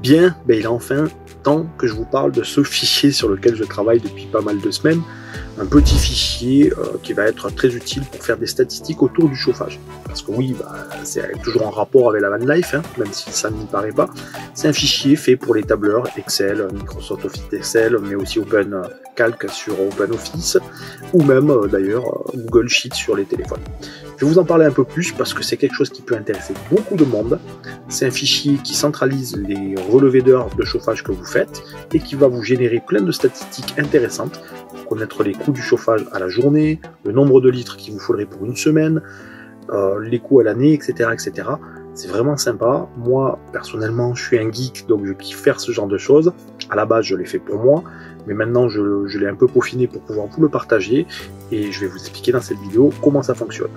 Bien, il est enfin temps que je vous parle de ce fichier sur lequel je travaille depuis pas mal de semaines. Un petit fichier qui va être très utile pour faire des statistiques autour du chauffage. Parce que oui, c'est toujours en rapport avec la van life, même si ça n'y paraît pas. C'est un fichier fait pour les tableurs Excel, Microsoft Office Excel, mais aussi OpenCalc sur OpenOffice, ou même d'ailleurs Google Sheets sur les téléphones. Je vais vous en parler un peu plus parce que c'est quelque chose qui peut intéresser beaucoup de monde. C'est un fichier qui centralise les relevés d'heures de chauffage que vous faites et qui va vous générer plein de statistiques intéressantes pour connaître les coûts du chauffage à la journée, le nombre de litres qu'il vous faudrait pour une semaine, les coûts à l'année, etc., etc. C'est vraiment sympa. Moi, personnellement, je suis un geek, donc je kiffe faire ce genre de choses. À la base, je l'ai fait pour moi, mais maintenant, je l'ai un peu peaufiné pour pouvoir vous le partager, et je vais vous expliquer dans cette vidéo comment ça fonctionne.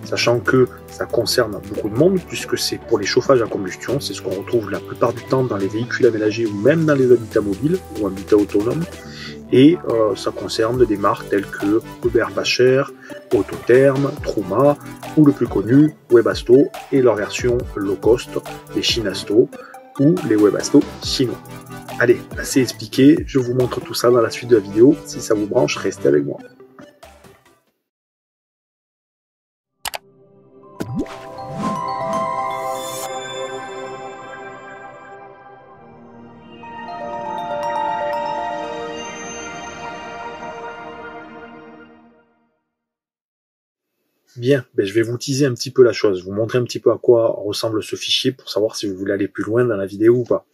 Sachant que ça concerne beaucoup de monde, puisque c'est pour les chauffages à combustion, c'est ce qu'on retrouve la plupart du temps dans les véhicules aménagés ou même dans les habitats mobiles ou habitats autonomes. Et ça concerne des marques telles que Uber Pas Cher, Autotherm, Truma, ou le plus connu, Webasto, et leur version low cost, les Chinasto, ou les Webasto chinois. Allez, assez expliqué, je vous montre tout ça dans la suite de la vidéo. Si ça vous branche, restez avec moi. Bien, je vais vous teaser un petit peu la chose, vous montrer un petit peu à quoi ressemble ce fichier pour savoir si vous voulez aller plus loin dans la vidéo ou pas.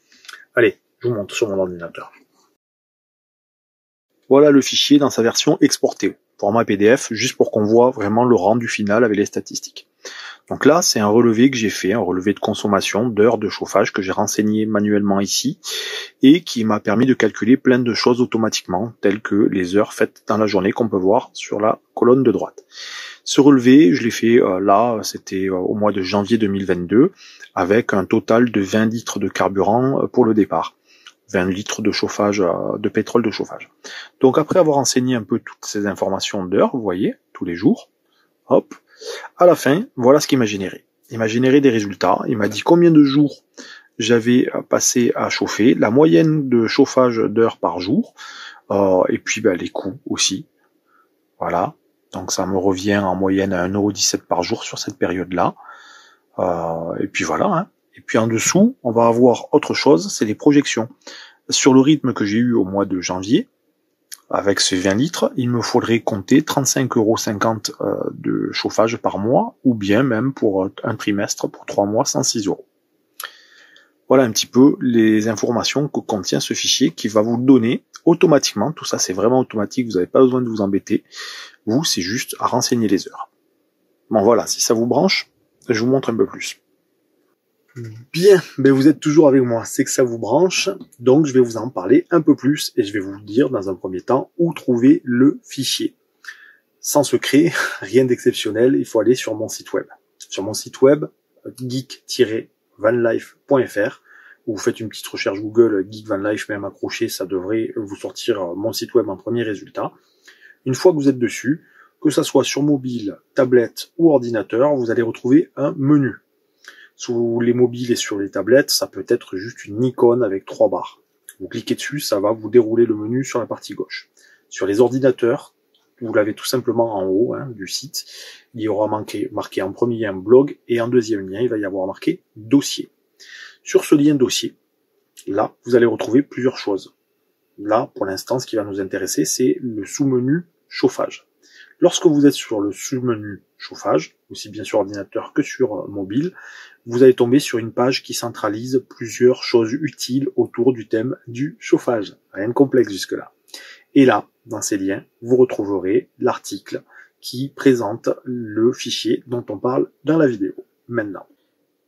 Allez, je vous montre sur mon ordinateur. Voilà le fichier dans sa version exportée, format PDF, juste pour qu'on voit vraiment le rendu final avec les statistiques. Donc là, c'est un relevé que j'ai fait, un relevé de consommation d'heures de chauffage que j'ai renseigné manuellement ici et qui m'a permis de calculer plein de choses automatiquement, telles que les heures faites dans la journée qu'on peut voir sur la colonne de droite. Ce relevé, je l'ai fait là, c'était au mois de janvier 2022, avec un total de 20 litres de carburant pour le départ. 20 litres de chauffage, de pétrole de chauffage. Donc après avoir renseigné un peu toutes ces informations d'heures, vous voyez, tous les jours, hop, à la fin, voilà ce qu'il m'a généré. Il m'a généré des résultats, il m'a dit combien de jours j'avais passé à chauffer, la moyenne de chauffage d'heures par jour, et puis les coûts aussi. Voilà. Donc ça me revient en moyenne à 1,17 € par jour sur cette période-là. Et puis voilà. Et puis en dessous, on va avoir autre chose, c'est les projections. Sur le rythme que j'ai eu au mois de janvier, avec ces 20 litres, il me faudrait compter 35,50 € de chauffage par mois, ou bien même pour un trimestre, pour 3 mois, 106 €. Voilà un petit peu les informations que contient ce fichier qui va vous donner automatiquement, tout ça c'est vraiment automatique, vous n'avez pas besoin de vous embêter, vous c'est juste à renseigner les heures. Bon voilà, si ça vous branche, je vous montre un peu plus. Bien, vous êtes toujours avec moi, c'est que ça vous branche, donc je vais vous en parler un peu plus et je vais vous dire dans un premier temps où trouver le fichier. Sans secret, rien d'exceptionnel, il faut aller sur mon site web. Sur mon site web, geek-vanlife.fr, où vous faites une petite recherche Google, Geek Van Life, même accroché, ça devrait vous sortir mon site web en premier résultat. Une fois que vous êtes dessus, que ça soit sur mobile, tablette ou ordinateur, vous allez retrouver un menu. Sous les mobiles et sur les tablettes, ça peut être juste une icône avec 3 barres. Vous cliquez dessus, ça va vous dérouler le menu sur la partie gauche. Sur les ordinateurs, vous l'avez tout simplement en haut du site. Il y aura marqué en premier lien blog et en deuxième lien, il va y avoir marqué dossier. Sur ce lien dossier, là, vous allez retrouver plusieurs choses. Là, pour l'instant, ce qui va nous intéresser, c'est le sous-menu chauffage. Lorsque vous êtes sur le sous-menu chauffage, aussi bien sur ordinateur que sur mobile, vous allez tomber sur une page qui centralise plusieurs choses utiles autour du thème du chauffage. Rien de complexe jusque-là. Et là, dans ces liens, vous retrouverez l'article qui présente le fichier dont on parle dans la vidéo. Maintenant,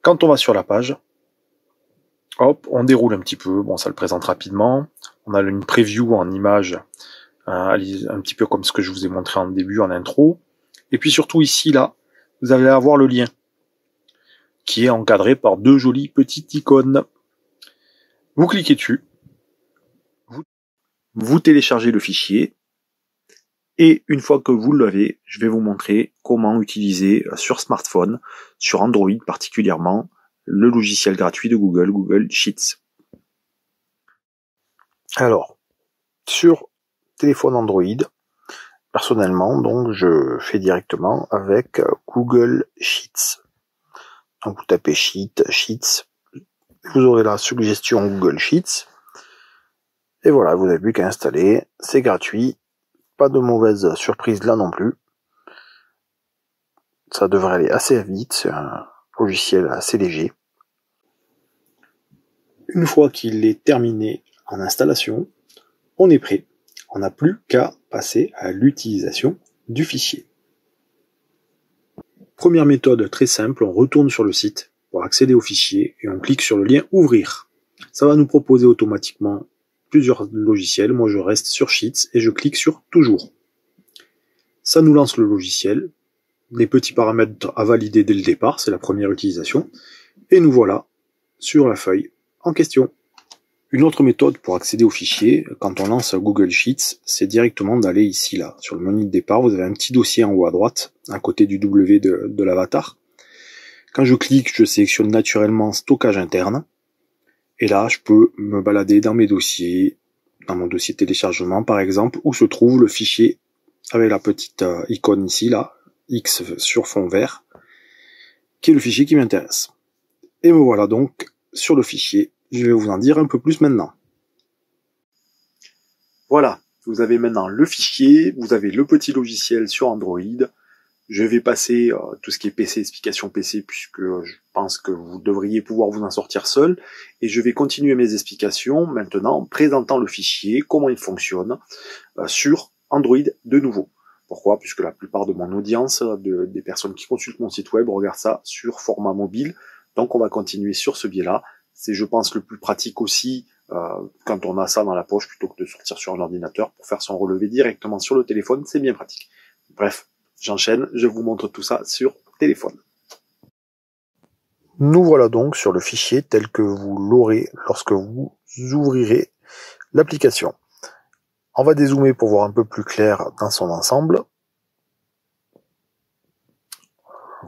quand on va sur la page, hop, on déroule un petit peu, bon ça le présente rapidement, on a une preview en image, un petit peu comme ce que je vous ai montré en début, en intro, et puis surtout ici, là, vous allez avoir le lien, qui est encadré par 2 jolies petites icônes. Vous cliquez dessus, vous téléchargez le fichier, et une fois que vous l'avez, je vais vous montrer comment utiliser sur smartphone, sur Android particulièrement, le logiciel gratuit de Google, Google Sheets. Alors, sur téléphone Android, personnellement, donc je fais directement avec Google Sheets. Donc vous tapez Sheets, vous aurez la suggestion Google Sheets. Et voilà, vous n'avez plus qu'à installer, c'est gratuit, pas de mauvaise surprise là non plus. Ça devrait aller assez vite, c'est un logiciel assez léger. Une fois qu'il est terminé en installation, on est prêt. On n'a plus qu'à passer à l'utilisation du fichier. Première méthode très simple, on retourne sur le site pour accéder au fichier et on clique sur le lien Ouvrir. Ça va nous proposer automatiquement plusieurs logiciels. Moi je reste sur Sheets et je clique sur Toujours. Ça nous lance le logiciel. Les petits paramètres à valider dès le départ, c'est la première utilisation. Et nous voilà sur la feuille en question. Une autre méthode pour accéder au fichier, quand on lance Google Sheets, c'est directement d'aller ici, là, sur le menu de départ, vous avez un petit dossier en haut à droite, à côté du W de l'avatar. Quand je clique, je sélectionne naturellement Stockage interne, et là, je peux me balader dans mes dossiers, dans mon dossier téléchargement par exemple, où se trouve le fichier avec la petite icône ici, là, X sur fond vert, qui est le fichier qui m'intéresse. Et me voilà donc sur le fichier. Je vais vous en dire un peu plus maintenant. Voilà, vous avez maintenant le fichier, vous avez le petit logiciel sur Android. Je vais passer tout ce qui est PC, explication PC, puisque je pense que vous devriez pouvoir vous en sortir seul. Et je vais continuer mes explications maintenant en présentant le fichier, comment il fonctionne, sur Android de nouveau. Pourquoi? Puisque la plupart de mon audience, des personnes qui consultent mon site web, regardent ça sur format mobile. Donc on va continuer sur ce biais-là. C'est, je pense, le plus pratique aussi quand on a ça dans la poche plutôt que de sortir sur un ordinateur pour faire son relevé directement sur le téléphone, c'est bien pratique. Bref, j'enchaîne, je vous montre tout ça sur téléphone. Nous voilà donc sur le fichier tel que vous l'aurez lorsque vous ouvrirez l'application. On va dézoomer pour voir un peu plus clair dans son ensemble.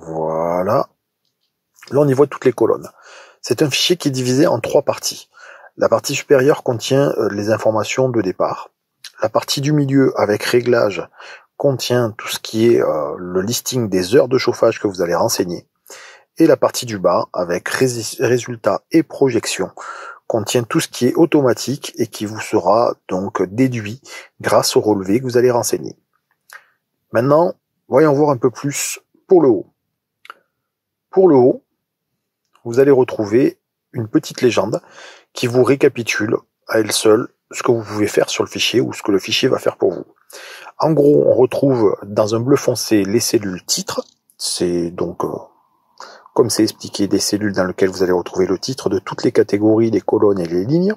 Voilà. Là, on y voit toutes les colonnes. C'est un fichier qui est divisé en 3 parties. La partie supérieure contient les informations de départ. La partie du milieu avec réglage contient tout ce qui est le listing des heures de chauffage que vous allez renseigner. Et la partie du bas avec résultats et projections contient tout ce qui est automatique et qui vous sera donc déduit grâce au relevé que vous allez renseigner. Maintenant, voyons voir un peu plus pour le haut. Pour le haut, vous allez retrouver une petite légende qui vous récapitule à elle seule ce que vous pouvez faire sur le fichier ou ce que le fichier va faire pour vous. En gros, on retrouve dans un bleu foncé les cellules titres. C'est donc, comme c'est expliqué, des cellules dans lesquelles vous allez retrouver le titre de toutes les catégories, les colonnes et les lignes.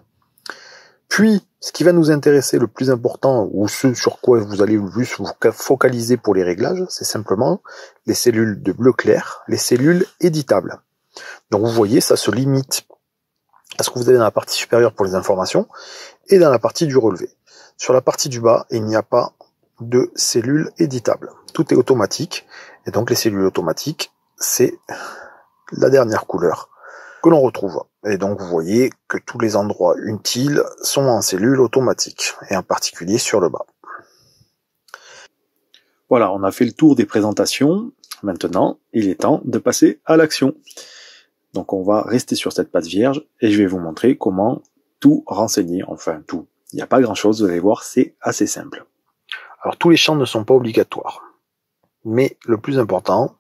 Puis, ce qui va nous intéresser le plus important, ou ce sur quoi vous allez le plus vous focaliser pour les réglages, c'est simplement les cellules de bleu clair, les cellules éditables. Donc vous voyez, ça se limite à ce que vous avez dans la partie supérieure pour les informations et dans la partie du relevé. Sur la partie du bas, il n'y a pas de cellules éditables. Tout est automatique, et donc les cellules automatiques, c'est la dernière couleur que l'on retrouve. Et donc vous voyez que tous les endroits utiles sont en cellules automatiques, et en particulier sur le bas. Voilà, on a fait le tour des présentations. Maintenant, il est temps de passer à l'action. Donc on va rester sur cette page vierge et je vais vous montrer comment tout renseigner, enfin tout. Il n'y a pas grand chose, vous allez voir, c'est assez simple. Alors tous les champs ne sont pas obligatoires, mais le plus important,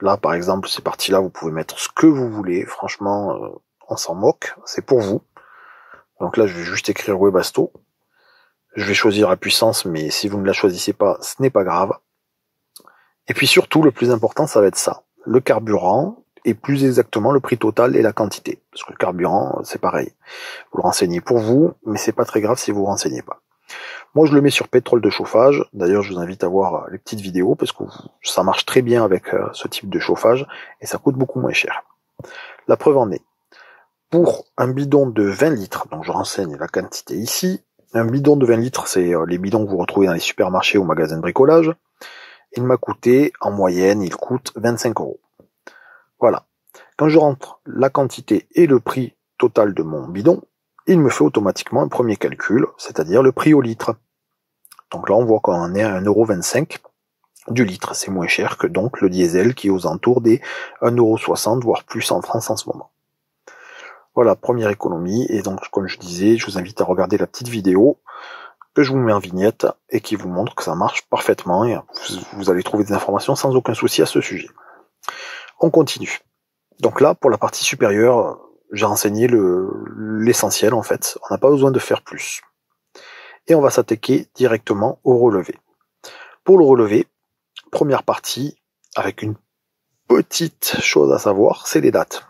là par exemple ces parties-là, vous pouvez mettre ce que vous voulez, franchement on s'en moque, c'est pour vous. Donc là je vais juste écrire Webasto, je vais choisir la puissance, mais si vous ne la choisissez pas, ce n'est pas grave. Et puis surtout le plus important ça va être ça, le carburant, et plus exactement le prix total et la quantité. Parce que le carburant, c'est pareil. Vous le renseignez pour vous, mais c'est pas très grave si vous ne renseignez pas. Moi, je le mets sur pétrole de chauffage. D'ailleurs, je vous invite à voir les petites vidéos, parce que ça marche très bien avec ce type de chauffage, et ça coûte beaucoup moins cher. La preuve en est. Pour un bidon de 20 litres, donc je renseigne la quantité ici, un bidon de 20 litres, c'est les bidons que vous retrouvez dans les supermarchés ou magasins de bricolage. Il m'a coûté, en moyenne, il coûte 25 €. Voilà. Quand je rentre la quantité et le prix total de mon bidon, il me fait automatiquement un premier calcul, c'est-à-dire le prix au litre. Donc là, on voit qu'on en est à 1,25 € du litre. C'est moins cher que donc le diesel qui est aux alentours des 1,60 €, voire plus en France en ce moment. Voilà, première économie. Et donc, comme je disais, je vous invite à regarder la petite vidéo que je vous mets en vignette et qui vous montre que ça marche parfaitement et vous allez trouver des informations sans aucun souci à ce sujet. On continue. Donc là, pour la partie supérieure, j'ai renseigné l'essentiel en fait. On n'a pas besoin de faire plus. Et on va s'attaquer directement au relevé. Pour le relevé, première partie, avec une petite chose à savoir, c'est les dates.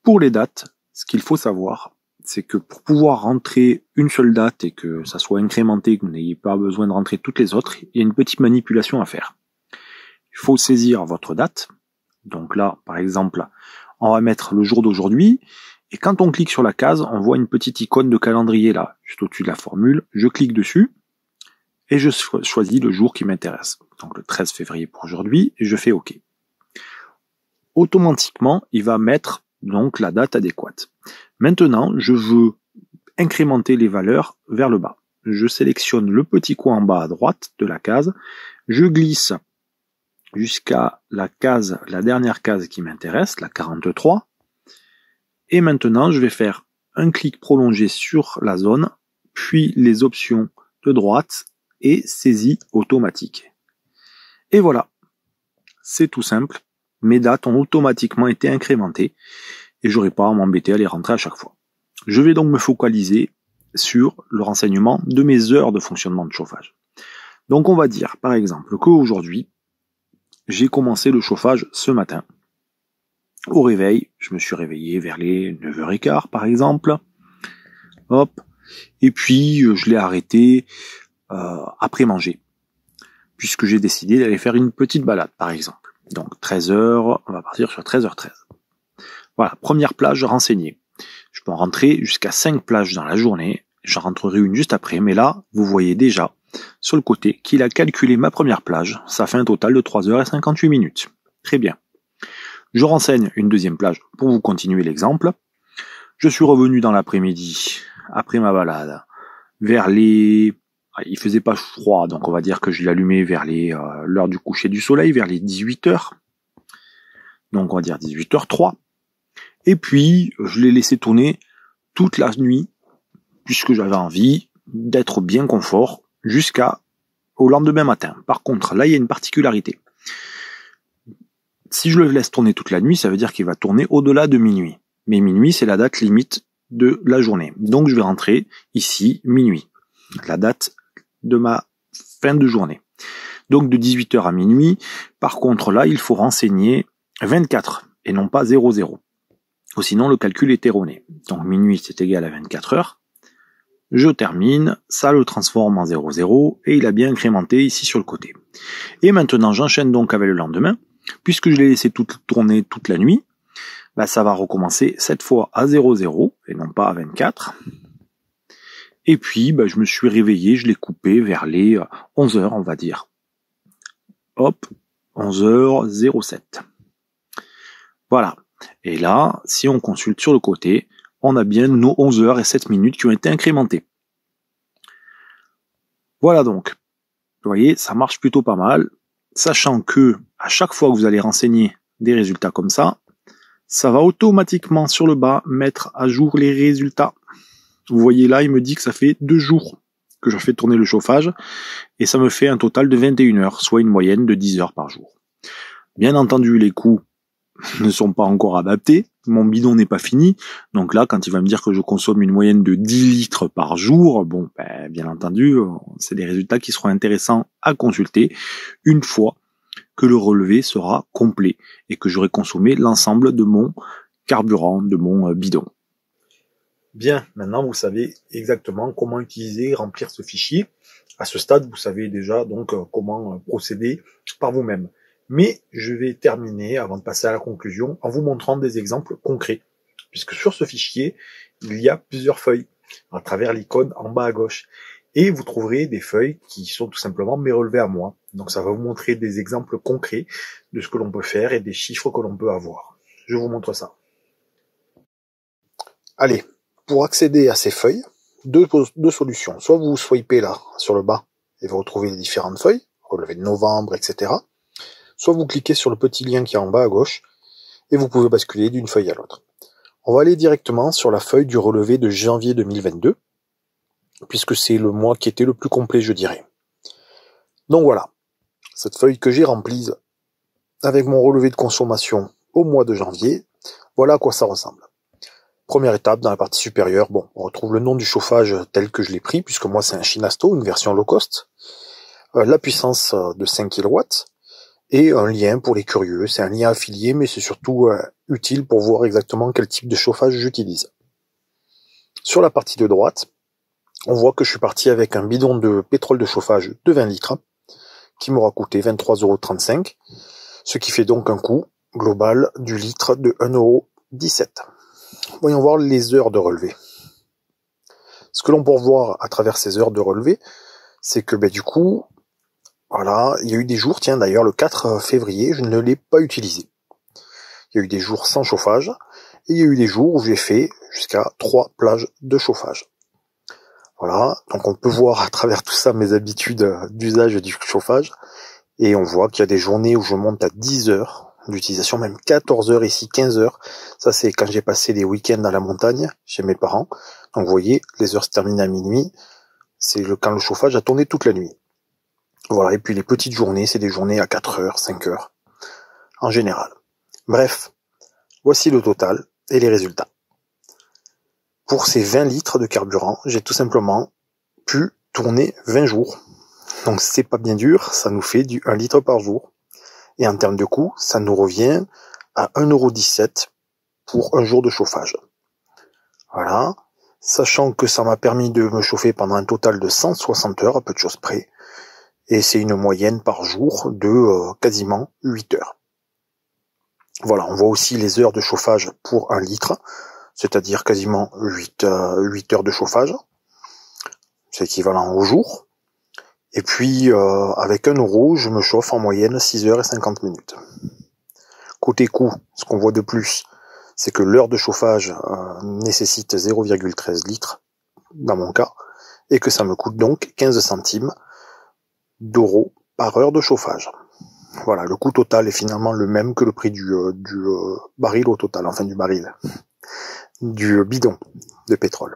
Pour les dates, ce qu'il faut savoir, c'est que pour pouvoir rentrer une seule date et que ça soit incrémenté, que vous n'ayez pas besoin de rentrer toutes les autres, il y a une petite manipulation à faire. Il faut saisir votre date. Donc là, par exemple, on va mettre le jour d'aujourd'hui. Et quand on clique sur la case, on voit une petite icône de calendrier là, juste au-dessus de la formule. Je clique dessus et je choisis le jour qui m'intéresse. Donc le 13 février pour aujourd'hui et je fais OK. Automatiquement, il va mettre donc la date adéquate. Maintenant, je veux incrémenter les valeurs vers le bas. Je sélectionne le petit coin en bas à droite de la case. Je glisse jusqu'à la dernière case qui m'intéresse, la 43. Et maintenant, je vais faire un clic prolongé sur la zone, puis les options de droite et saisie automatique. Et voilà, c'est tout simple. Mes dates ont automatiquement été incrémentées et j'aurai pas à m'embêter à les rentrer à chaque fois. Je vais donc me focaliser sur le renseignement de mes heures de fonctionnement de chauffage. Donc on va dire par exemple qu'aujourd'hui, j'ai commencé le chauffage ce matin. Au réveil, je me suis réveillé vers les 9h15 par exemple. Hop. Et puis je l'ai arrêté après manger. Puisque j'ai décidé d'aller faire une petite balade par exemple. Donc 13h, on va partir sur 13h13. Voilà, première plage renseignée. Je peux en rentrer jusqu'à 5 plages dans la journée. J'en rentrerai une juste après, mais là, vous voyez déjà sur le côté qu'il a calculé ma première plage. Ça fait un total de 3h58. Très bien. Je renseigne une deuxième plage pour vous continuer l'exemple. Je suis revenu dans l'après-midi, après ma balade, vers les... Il faisait pas froid, donc on va dire que je l'ai allumé vers l'heure du coucher du soleil, vers les 18h. Donc on va dire 18h03. Et puis, je l'ai laissé tourner toute la nuit, puisque j'avais envie d'être bien confort jusqu'au lendemain matin. Par contre, là, il y a une particularité. Si je le laisse tourner toute la nuit, ça veut dire qu'il va tourner au-delà de minuit. Mais minuit, c'est la date limite de la journée. Donc, je vais rentrer ici, minuit. La date de ma fin de journée. Donc, de 18h à minuit. Par contre, là, il faut renseigner 24 et non pas 00. Ou sinon, le calcul est erroné. Donc, minuit, c'est égal à 24 heures. Je termine, ça le transforme en 00, et il a bien incrémenté ici sur le côté. Et maintenant, j'enchaîne donc avec le lendemain. Puisque je l'ai laissé tourner toute la nuit, ça va recommencer cette fois à 00, et non pas à 24. Et puis, je me suis réveillé, je l'ai coupé vers les 11h, on va dire. Hop, 11h07. Voilà. Et là, si on consulte sur le côté, on a bien nos 11h07 qui ont été incrémentées. Voilà donc. Vous voyez, ça marche plutôt pas mal. Sachant que, à chaque fois que vous allez renseigner des résultats comme ça va automatiquement sur le bas mettre à jour les résultats. Vous voyez là, il me dit que ça fait 2 jours que je fais tourner le chauffage et ça me fait un total de 21 heures, soit une moyenne de 10 heures par jour. Bien entendu, les coûts ne sont pas encore adaptés, mon bidon n'est pas fini, donc là, quand il va me dire que je consomme une moyenne de 10 litres par jour, bien entendu, c'est des résultats qui seront intéressants à consulter une fois que le relevé sera complet et que j'aurai consommé l'ensemble de mon carburant, de mon bidon. Bien, maintenant vous savez exactement comment utiliser et remplir ce fichier. À ce stade, vous savez déjà donc comment procéder par vous-même. Mais je vais terminer, avant de passer à la conclusion, en vous montrant des exemples concrets. Puisque sur ce fichier, il y a plusieurs feuilles à travers l'icône en bas à gauche. Et vous trouverez des feuilles qui sont tout simplement mes relevés à moi. Donc ça va vous montrer des exemples concrets de ce que l'on peut faire et des chiffres que l'on peut avoir. Je vous montre ça. Allez, pour accéder à ces feuilles, deux solutions. Soit vous swipez là, sur le bas, et vous retrouvez les différentes feuilles, relevé de novembre, etc. Soit vous cliquez sur le petit lien qui est en bas à gauche, et vous pouvez basculer d'une feuille à l'autre. On va aller directement sur la feuille du relevé de janvier 2022, puisque c'est le mois qui était le plus complet, je dirais. Donc voilà, cette feuille que j'ai remplie avec mon relevé de consommation au mois de janvier, voilà à quoi ça ressemble. Première étape, dans la partie supérieure, bon, on retrouve le nom du chauffage tel que je l'ai pris, puisque moi c'est un Shinasto, une version low cost, la puissance de 5 kW, et un lien pour les curieux. C'est un lien affilié, mais c'est surtout utile pour voir exactement quel type de chauffage j'utilise. Sur la partie de droite, on voit que je suis parti avec un bidon de pétrole de chauffage de 20 litres, qui m'aura coûté 23,35 €, ce qui fait donc un coût global du litre de 1,17 €. Voyons voir les heures de relevé. Ce que l'on peut voir à travers ces heures de relevé, c'est que du coup, voilà, il y a eu des jours, tiens d'ailleurs le 4 février, je ne l'ai pas utilisé. Il y a eu des jours sans chauffage, et il y a eu des jours où j'ai fait jusqu'à 3 plages de chauffage. Voilà, donc on peut voir à travers tout ça mes habitudes d'usage du chauffage, et on voit qu'il y a des journées où je monte à 10 heures d'utilisation, même 14 heures ici, 15 heures. Ça c'est quand j'ai passé des week-ends à la montagne chez mes parents. Donc vous voyez, les heures se terminent à minuit, c'est quand le chauffage a tourné toute la nuit. Voilà, et puis les petites journées, c'est des journées à 4 heures, 5 heures, en général. Bref, voici le total et les résultats. Pour ces 20 litres de carburant, j'ai tout simplement pu tourner 20 jours. Donc c'est pas bien dur, ça nous fait du 1 litre par jour. Et en termes de coût, ça nous revient à 1,17 € pour un jour de chauffage. Voilà, sachant que ça m'a permis de me chauffer pendant un total de 160 heures, à peu de choses près. Et c'est une moyenne par jour de quasiment 8 heures. Voilà, on voit aussi les heures de chauffage pour 1 litre, c'est-à-dire quasiment 8 heures de chauffage. C'est équivalent au jour. Et puis, avec 1 €, je me chauffe en moyenne 6 heures et 50 minutes. Côté coût, ce qu'on voit de plus, c'est que l'heure de chauffage nécessite 0,13 litres, dans mon cas, et que ça me coûte donc 15 centimes d'euros par heure de chauffage. Voilà, le coût total est finalement le même que le prix du baril au total, enfin du baril, du bidon de pétrole.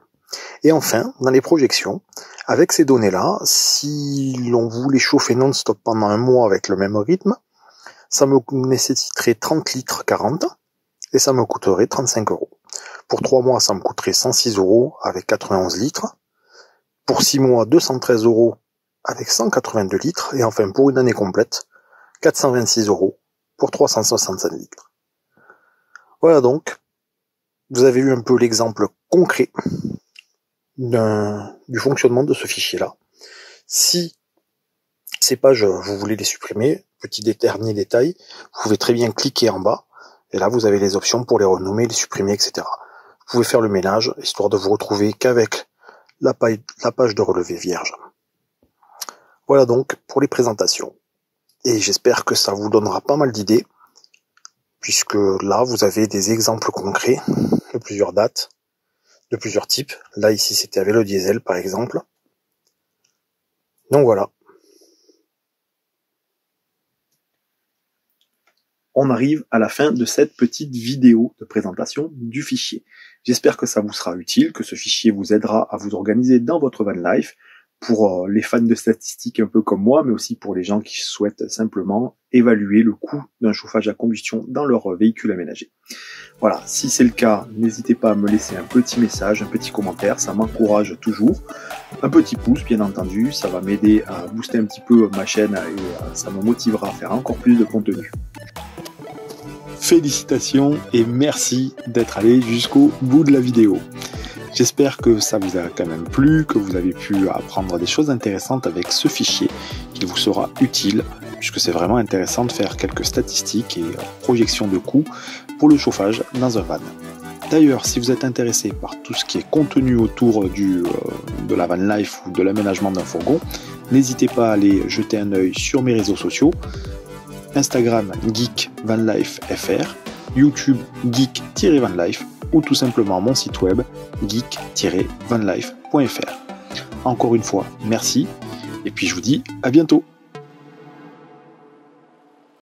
Et enfin, dans les projections, avec ces données-là, si l'on voulait chauffer non-stop pendant un mois avec le même rythme, ça me nécessiterait 30 litres 40 et ça me coûterait 35 €. Pour 3 mois, ça me coûterait 106 € avec 91 litres. Pour 6 mois, 213 € avec 182 litres. Et enfin, pour une année complète, 426 € pour 365 litres. Voilà donc, vous avez eu un peu l'exemple concret du fonctionnement de ce fichier-là. Si ces pages, vous voulez les supprimer, petit dernier détail, vous pouvez très bien cliquer en bas, et là vous avez les options pour les renommer, les supprimer, etc. Vous pouvez faire le ménage, histoire de vous retrouver qu'avec la page de relevé vierge. Voilà donc pour les présentations. Et j'espère que ça vous donnera pas mal d'idées, puisque là vous avez des exemples concrets de plusieurs dates, de plusieurs types. Là, ici, c'était avec le diesel, par exemple. Donc voilà. On arrive à la fin de cette petite vidéo de présentation du fichier. J'espère que ça vous sera utile, que ce fichier vous aidera à vous organiser dans votre van life, pour les fans de statistiques un peu comme moi, mais aussi pour les gens qui souhaitent simplement évaluer le coût d'un chauffage à combustion dans leur véhicule aménagé. Voilà, si c'est le cas, n'hésitez pas à me laisser un petit message, un petit commentaire, ça m'encourage toujours. Un petit pouce, bien entendu, ça va m'aider à booster un petit peu ma chaîne et ça me motivera à faire encore plus de contenu. Félicitations et merci d'être allé jusqu'au bout de la vidéo. J'espère que ça vous a quand même plu, que vous avez pu apprendre des choses intéressantes avec ce fichier, qui vous sera utile, puisque c'est vraiment intéressant de faire quelques statistiques et projections de coûts pour le chauffage dans un van. D'ailleurs, si vous êtes intéressé par tout ce qui est contenu autour de la van life ou de l'aménagement d'un fourgon, n'hésitez pas à aller jeter un œil sur mes réseaux sociaux, Instagram Geek Van Life FR, YouTube Geek-Van Life, ou tout simplement mon site web geek-vanlife.fr. Encore une fois, merci, et puis je vous dis à bientôt.